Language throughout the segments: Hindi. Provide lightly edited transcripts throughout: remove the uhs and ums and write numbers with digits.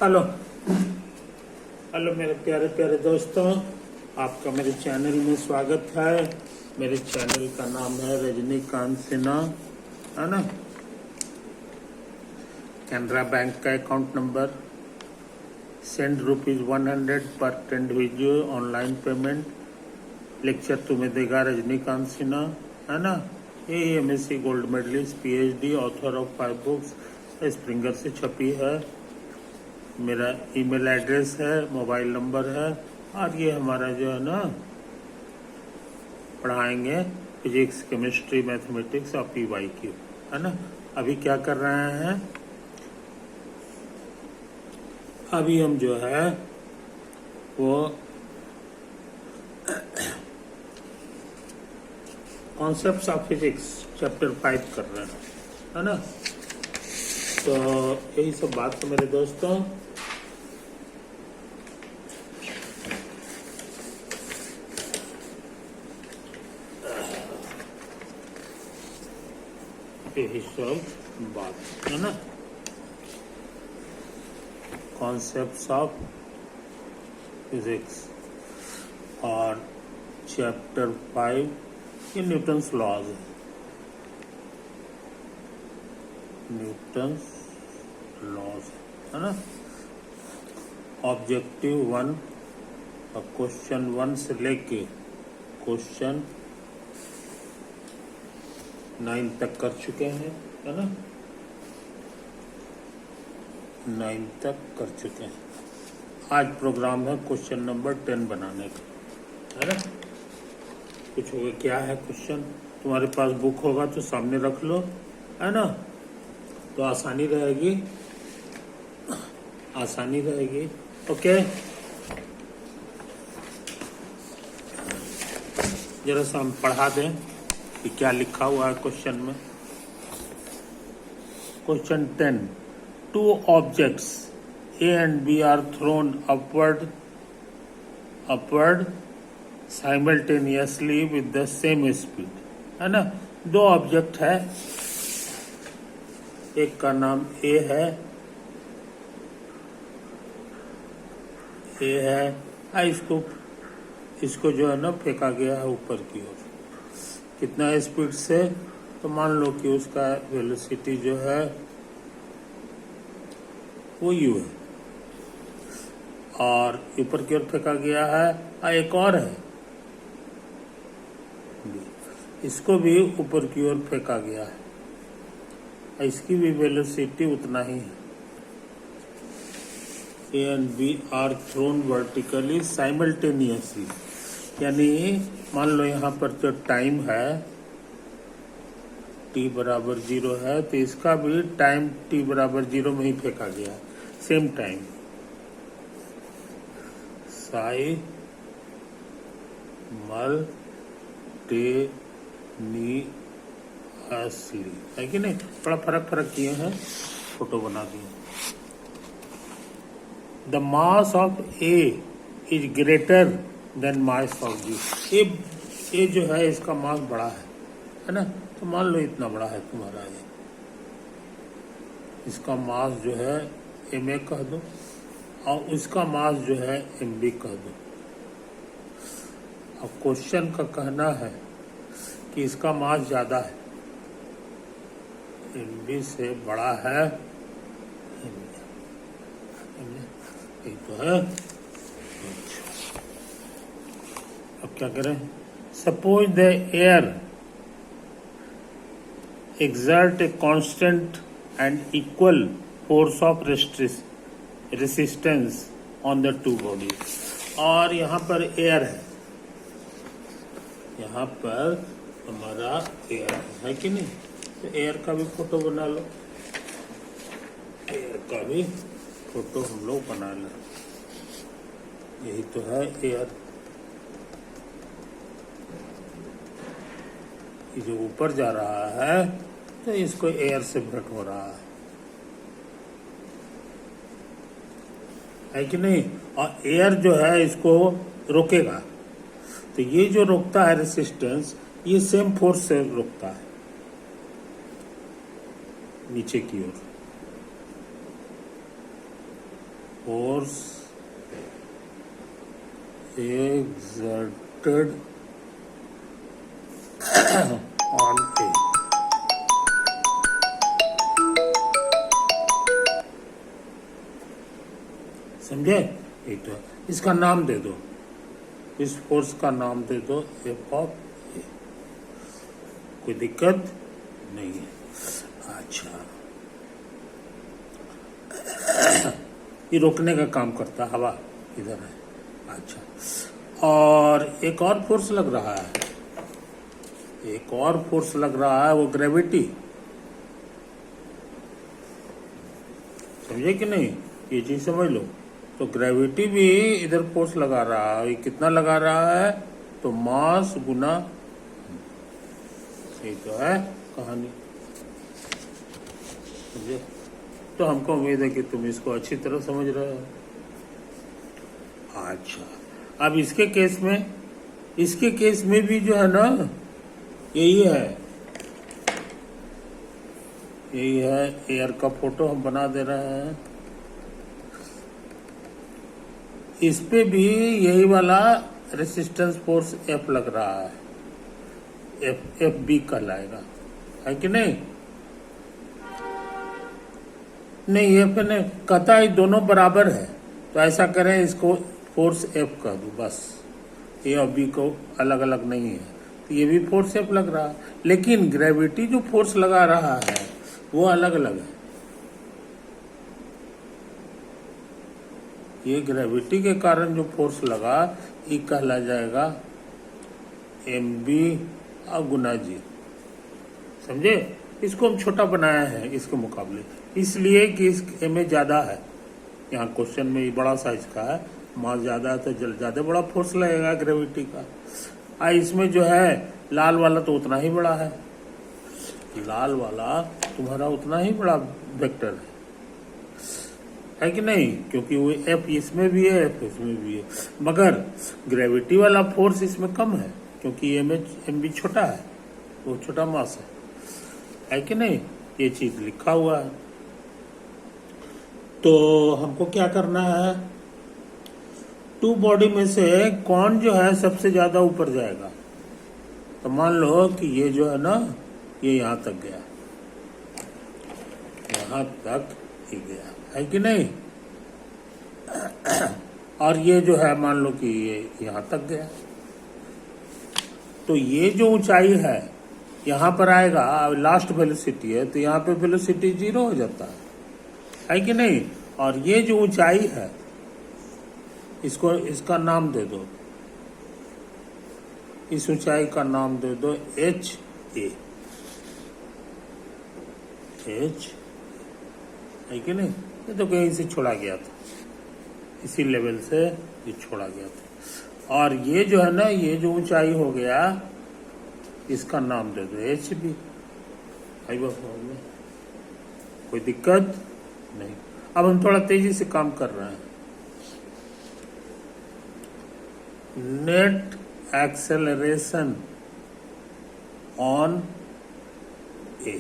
हेलो हेलो मेरे प्यारे प्यारे दोस्तों, आपका मेरे चैनल में स्वागत है। मेरे चैनल का नाम है रजनीकांत सिन्हा, है ना। कैनरा बैंक का अकाउंट नंबर, सेंड ₹100 पर इंडिविजुअल ऑनलाइन पेमेंट। लेक्चर तुम्हें देगा रजनीकांत सिन्हा, है ना। ये MSc gold medallist, PhD, author of 5 books, Springer से छपी है। मेरा ईमेल एड्रेस है, मोबाइल नंबर है, और ये हमारा जो है ना पढ़ाएंगे फिजिक्स, केमिस्ट्री, मैथमेटिक्स और PYQ, है ना। अभी क्या कर रहे हैं, अभी हम जो है वो कॉन्सेप्ट्स ऑफ फिजिक्स चैप्टर 5 कर रहे हैं, है ना। तो यही सब बात है मेरे दोस्तों। यही सब बात है ना, कॉन्सेप्ट्स ऑफ फिजिक्स और चैप्टर 5 ये न्यूटन्स लॉज है। न्यूटन्स लॉज, है ना। ऑब्जेक्टिव 1 और क्वेश्चन 1 से लेके क्वेश्चन 9 तक कर चुके हैं, है ना। 9 तक कर चुके हैं। आज प्रोग्राम है क्वेश्चन नंबर 10 बनाने का, है ना। कुछ होगा, क्या है क्वेश्चन, तुम्हारे पास बुक होगा तो सामने रख लो, है ना, तो आसानी रहेगी, आसानी रहेगी। ओके, जरा सा हम पढ़ा दें कि क्या लिखा हुआ है क्वेश्चन में। Question 10, 2 objects A and B are thrown upward simultaneously with the same speed, है ना। 2 ऑब्जेक्ट है, एक का नाम A है, इसको जो है ना फेंका गया है ऊपर की ओर। कितना स्पीड से, तो मान लो कि उसका वेलोसिटी जो है वो u है, और ऊपर की ओर फेंका गया है। एक और है, इसको भी ऊपर की ओर फेंका गया है, इसकी भी वेलोसिटी उतना ही है। A and B are thrown vertically simultaneously, यानी मान लो यहाँ पर जो टाइम है t बराबर 0 है, तो इसका भी टाइम t बराबर 0 में ही फेंका गया है, सेम टाइम। साइमल्टेनियसली, है कि नहीं। थोड़ा फर्क किए हैं, फोटो बना दिए। The mass of A is greater than mass of B. A जो है इसका मास बड़ा है ना। तो मान लो इतना बड़ा है तुम्हारा ये, इसका मास जो है Ma कह दो, और उसका मास जो है Mb कह दो। अब क्वेश्चन का कहना है कि इसका मास ज्यादा है, Mb से बड़ा है, तो है। अब क्या करें, suppose the air exert a constant and equal force of resistance on the two bodies। और यहाँ पर एयर है, यहाँ पर हमारा एयर है कि नहीं। तो एयर का भी फोटो बना लो, एयर का भी फोटो हम लोग बना लें। यही तो है एयर, ये जो ऊपर जा रहा है तो इसको एयर से ब्रेक हो रहा है कि नहीं। और एयर जो है इसको रोकेगा, तो ये जो रोकता है रेसिस्टेंस, ये सेम फोर्स से रोकता है नीचे की ओर। Force exerted on A। समझे? एक तो इसका नाम दे दो, इस फोर्स का नाम दे दो एफ ऑफ ए। कोई दिक्कत नहीं है। अच्छा, ये रोकने का काम करता, हवा इधर है। अच्छा, और एक और फोर्स लग रहा है, एक और फोर्स लग रहा है, वो ग्रेविटी। समझे कि नहीं? ये चीज समझ लो। तो ग्रेविटी भी इधर फोर्स लगा रहा है। ये कितना लगा रहा है? तो मास गुना, ये तो है कहानी। समझे? तो हमको उम्मीद है कि तुम इसको अच्छी तरह समझ रहे हो। अच्छा, अब इसके केस में भी जो है ना, यही है एयर का फोटो हम बना दे रहे हैं। इस पे भी यही वाला रेसिस्टेंस फोर्स एफ लग रहा है, एफ बी कहलाएगा, है कि नहीं? नहीं, एफ ने कहता है दोनों बराबर है, तो ऐसा करें, इसको फोर्स एफ कह दो बस। ए और बी को अलग अलग नहीं है, तो ये भी फोर्स एफ लग रहा है, लेकिन ग्रेविटी जो फोर्स लगा रहा है वो अलग अलग है। ये ग्रेविटी के कारण जो फोर्स लगा, ये कहला जाएगा एम बी गुना जी। समझे? इसको हम छोटा बनाया है इसके मुकाबले, इसलिए कि इस में ज्यादा है। यहाँ क्वेश्चन में ये बड़ा साइज का है, मास ज्यादा है तो ज्यादा बड़ा फोर्स लगेगा ग्रेविटी का। इसमें जो है लाल वाला तो उतना ही बड़ा है, लाल वाला तुम्हारा उतना ही बड़ा वेक्टर है कि नहीं? क्योंकि वो एफ इसमें भी है, एफ इसमें भी है, मगर ग्रेविटी वाला फोर्स इसमें कम है, क्योंकि एम बी छोटा है, वो छोटा मास है कि नहीं? ये चीज लिखा हुआ है। तो हमको क्या करना है? टू बॉडी में से कौन जो है सबसे ज्यादा ऊपर जाएगा? तो मान लो कि ये जो है ना, ये यहां तक गया, यहां तक ही गया, है कि नहीं? और ये जो है मान लो कि ये यहां तक गया, तो ये जो ऊंचाई है यहां पर आएगा, लास्ट वेलोसिटी है, तो यहां पे वेलोसिटी 0 हो जाता है कि नहीं? और ये जो ऊंचाई है, इसका नाम दे दो, इस ऊंचाई का नाम दे दो एच ए, एच, है कि नहीं? ये तो कहीं से छोड़ा गया था, इसी लेवल से ये छोड़ा गया था। और ये जो है ना, ये जो ऊंचाई हो गया, इसका नाम दे दो एच बी। में कोई दिक्कत नहीं। अब हम थोड़ा तेजी से काम कर रहे हैं। Net acceleration on A.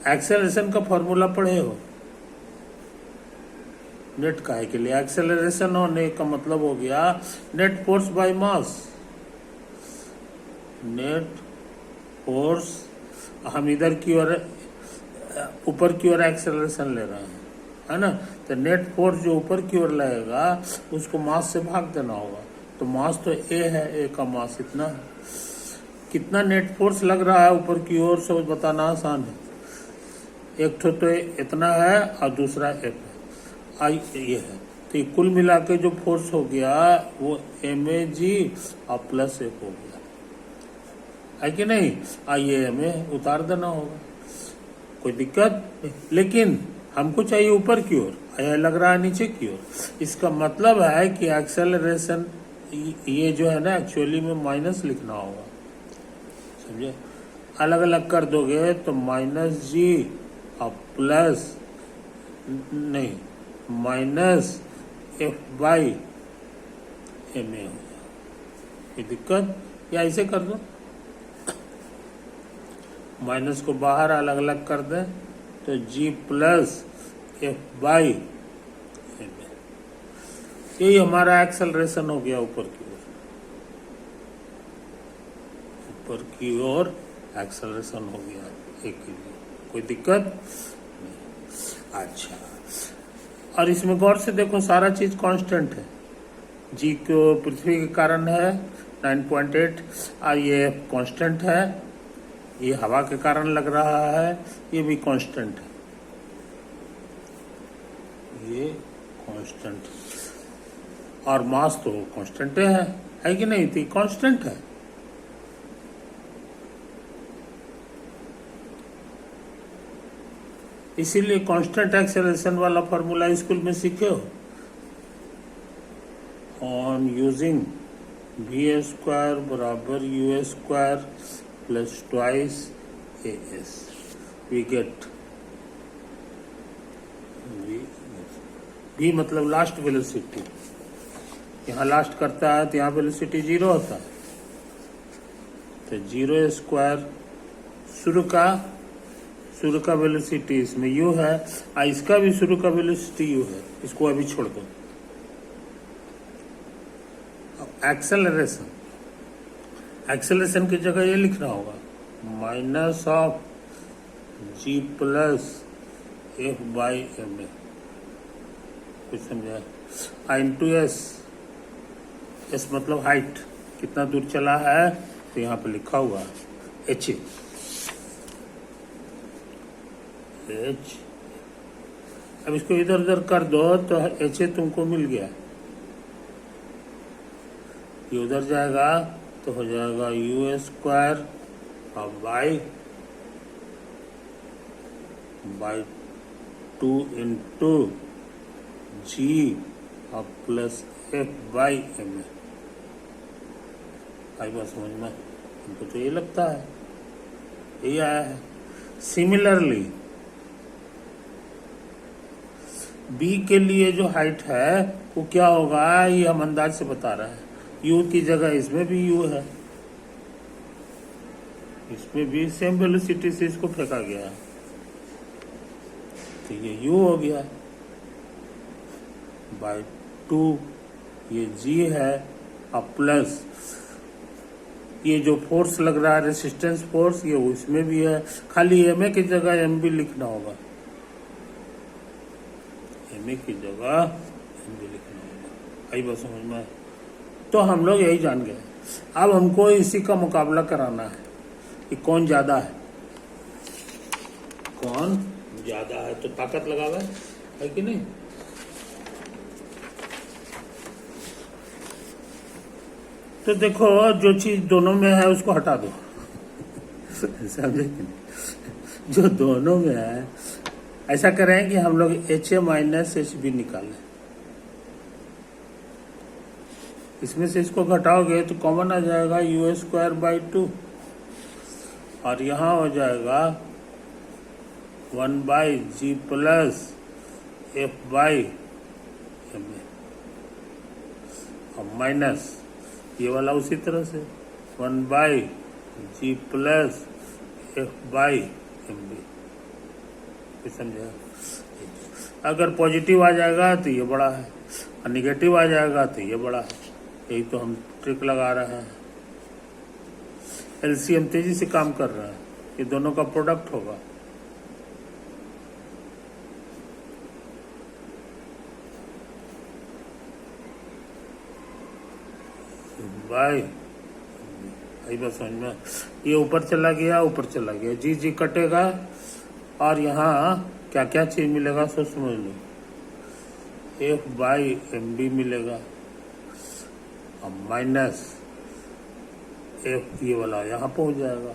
Acceleration का फॉर्मूला पढ़े हो? नेट काहे के लिए? एक्सेलरेशन होने का मतलब हो गया net force by mass. Net force, हम इधर की ओर, ऊपर की ओर एक्सेलरेशन ले रहे हैं, है ना? तो नेट फोर्स जो ऊपर की ओर लगेगा उसको मास से भाग देना होगा। तो मास तो ए है, ए का मास इतना है। कितना नेट फोर्स लग रहा है ऊपर की ओर, सब बताना आसान है। एक तो इतना है और दूसरा एफ है, आई ये है, तो कुल मिला के जो फोर्स हो गया वो एम ए जी और प्लस एफ हो गया, है कि नहीं? आइए हमें उतार देना होगा, कोई दिक्कत नहीं। लेकिन हमको चाहिए ऊपर की ओर, यह लग रहा है नीचे की ओर। इसका मतलब है कि एक्सेलरेशन, ये जो है ना, एक्चुअली में माइनस लिखना होगा। समझे? अलग अलग कर दोगे तो माइनस जी और प्लस, नहीं, minus F by M A हो गया। कोई दिक्कत? या ऐसे कर दो, माइनस को बाहर अलग अलग कर दें तो g plus F by M a. यही हमारा एक्सेलरेशन हो गया ऊपर की ओर, ऊपर की ओर एक्सेलरेशन हो गया एक के लिए, कोई दिक्कत नहीं। अच्छा, और इसमें गौर से देखो सारा चीज कांस्टेंट है। जी को पृथ्वी के कारण है 9.8, और ये कांस्टेंट है। ये हवा के कारण लग रहा है, ये भी कांस्टेंट है, ये कांस्टेंट। और मास तो कांस्टेंट है कि नहीं? थी कांस्टेंट है। इसीलिए कांस्टेंट एक्सेलरेशन वाला फॉर्मूला स्कूल में सीखे हो। ऑन यूजिंग वी स्क्वायर बराबर U square plus twice A S we get V मतलब लास्ट वेलोसिटी। यहाँ लास्ट करता है तो यहाँ वेलोसिटी 0 होता है, तो 0 स्क्वायर शुरू का वेलोसिटी इसमें u है, और इसका भी शुरू का वेलोसिटी u है। इसको अभी छोड़ दो। अब एक्सेलरेशन की जगह ये लिखना होगा minus of g plus F by M A. कुछ समझा? इंटू एस मतलब हाइट, कितना दूर चला है तो यहाँ पे लिखा हुआ एच। अब इसको इधर उधर कर दो तो एच तुमको मिल गया। ये उधर जाएगा तो हो जाएगा यू स्क्वायर और बाई 2 इंटू जी और plus F by M a. आई बात समझ में? हमको तो ये लगता है यही आया है। सिमिलरली बी के लिए जो हाइट है वो क्या होगा, ये हम अंदाज से बता रहे हैं। यू की जगह इसमें भी यू है, इसमें भी सेम वेलोसिटी से इसको फेंका गया है, तो ये यू हो गया बाय 2, ये जी है, और प्लस ये जो फोर्स लग रहा है रेसिस्टेंस फोर्स, ये उसमें भी है। खाली एम ए की जगह एम बी लिखना होगा, एम ए की जगह एम बी लिखना होगा। आई बात समझ में? तो हम लोग यही जान गए। अब हमको इसी का मुकाबला कराना है कि कौन ज्यादा है, कौन ज्यादा है। तो ताकत लगावा है कि नहीं? तो देखो जो चीज दोनों में है उसको हटा दो समझे कि नहीं? जो दोनों में है, ऐसा करें कि हम लोग H A minus H B निकालें। इसमें से इसको घटाओगे तो कॉमन आ जाएगा यू स्क्वायर बाई 2, और यहाँ हो जाएगा 1 by G plus F by M A, और माइनस ये वाला उसी तरह से 1 by G plus F by M B. समझा? अगर पॉजिटिव आ जाएगा तो ये बड़ा है, और निगेटिव आ जाएगा तो ये बड़ा है। यही तो हम ट्रिक लगा रहे हैं। एलसीएम तेजी से काम कर रहा है, ये दोनों का प्रोडक्ट होगा। बाय आई बस समझ में? ये ऊपर चला गया, ऊपर चला गया, जी जी कटेगा, और यहाँ क्या क्या चीज मिलेगा सो समझ लो। एफ बाई एम बी मिलेगा, और माइनस एफ ये वाला यहाँ पहुंच जाएगा।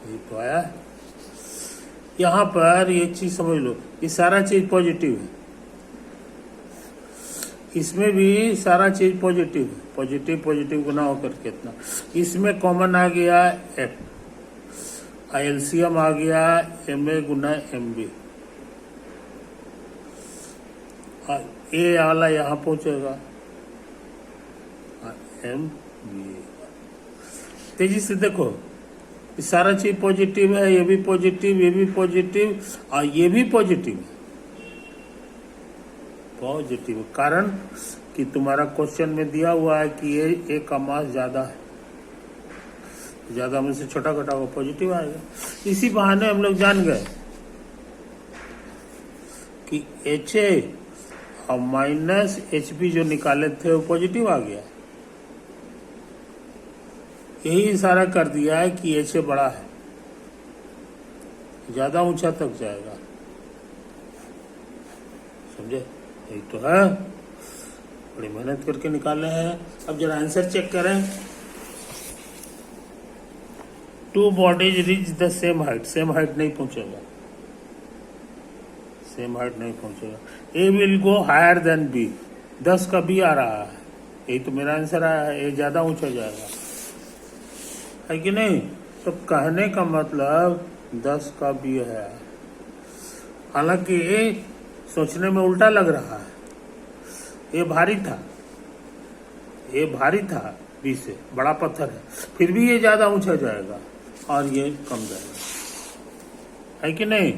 ये तो आया। यहाँ पर ये चीज समझ लो, ये सारा चीज पॉजिटिव है, इसमें भी सारा चीज पॉजिटिव है। पॉजिटिव पॉजिटिव गुना होकर कितना, इसमें कॉमन आ गया एफ, एलसीएम आ गया एम ए गुना एम बी, ए वाला यहाँ पहुंचेगा एम बी। तेजी से देखो, ये सारा चीज पॉजिटिव है, ये भी पॉजिटिव, ये भी पॉजिटिव और ये भी पॉजिटिव है। पॉजिटिव कारण कि तुम्हारा क्वेश्चन में दिया हुआ है कि ये एक का मास ज्यादा है, ज्यादा में से छोटा घटा हुआ पॉजिटिव आएगा। इसी बहाने हम लोग जान गए कि HA और माइनस HB जो निकाले थे वो पॉजिटिव आ गया। यही इशारा कर दिया है कि HA बड़ा है, ज्यादा ऊंचा तक जाएगा। समझे? यही तो है, बड़ी मेहनत करके निकाले हैं। अब जरा आंसर चेक करें। 2 bodies reach the same height, same height नहीं पहुंचेगा, सेम हाइट नहीं पहुंचेगा। A will go higher than B, 10 का B आ रहा है, यही तो मेरा आंसर आया है, A ज्यादा ऊंचा जाएगा, है कि नहीं? तो कहने का मतलब 10 का B है। हालांकि ये सोचने में उल्टा लग रहा है, ये भारी था, ये भारी था B से, बड़ा पत्थर है, फिर भी ये ज्यादा ऊंचा जाएगा और ये कम जाएगा, है कि नहीं?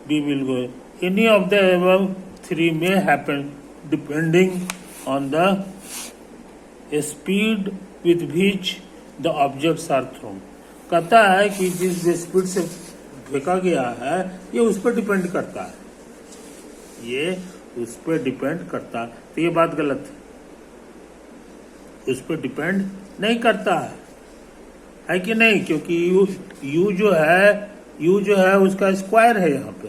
B will go. Any of the above 3 may happen depending on the speed with which the objects are thrown. कहता है कि जिस स्पीड से फेंका गया है ये उस पर डिपेंड करता है, ये उस पर डिपेंड करता है। तो ये बात गलत है, उस पर डिपेंड नहीं करता है कि नहीं? क्योंकि यू जो है उसका स्क्वायर है यहाँ पे,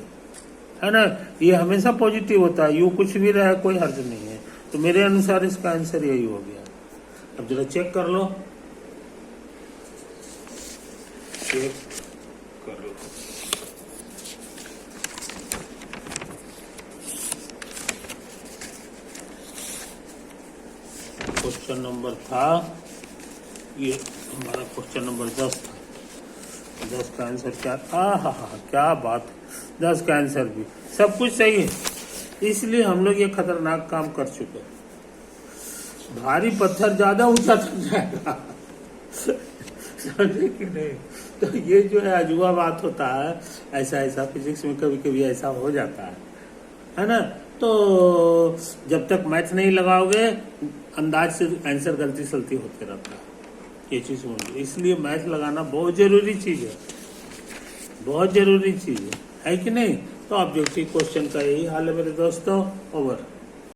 है ना? ये हमेशा पॉजिटिव होता है, यू कुछ भी रहे कोई हर्ज नहीं है। तो मेरे अनुसार इसका आंसर यही हो गया। अब जरा चेक कर लो, चेक कर लो। क्वेश्चन नंबर था ये, हमारा क्वेश्चन नंबर 10 था। 10 का आंसर क्या था? हा, क्या बात, 10 का आंसर भी सब कुछ सही है। इसलिए हम लोग ये खतरनाक काम कर चुके। भारी पत्थर ज्यादा ऊंचा तक जाएगा, समझे कि नहीं? तो ये जो है अजूबा बात होता है, ऐसा फिजिक्स में कभी कभी ऐसा हो जाता है ना? तो जब तक मैथ नहीं लगाओगे अंदाज से आंसर गलती सलती होते रहता है, ये चीज होगी। इसलिए मैथ लगाना बहुत जरूरी चीज है, बहुत जरूरी चीज है कि नहीं? तो ऑब्जेक्टिव क्वेश्चन का यही हाल है मेरे दोस्तों। ओवर।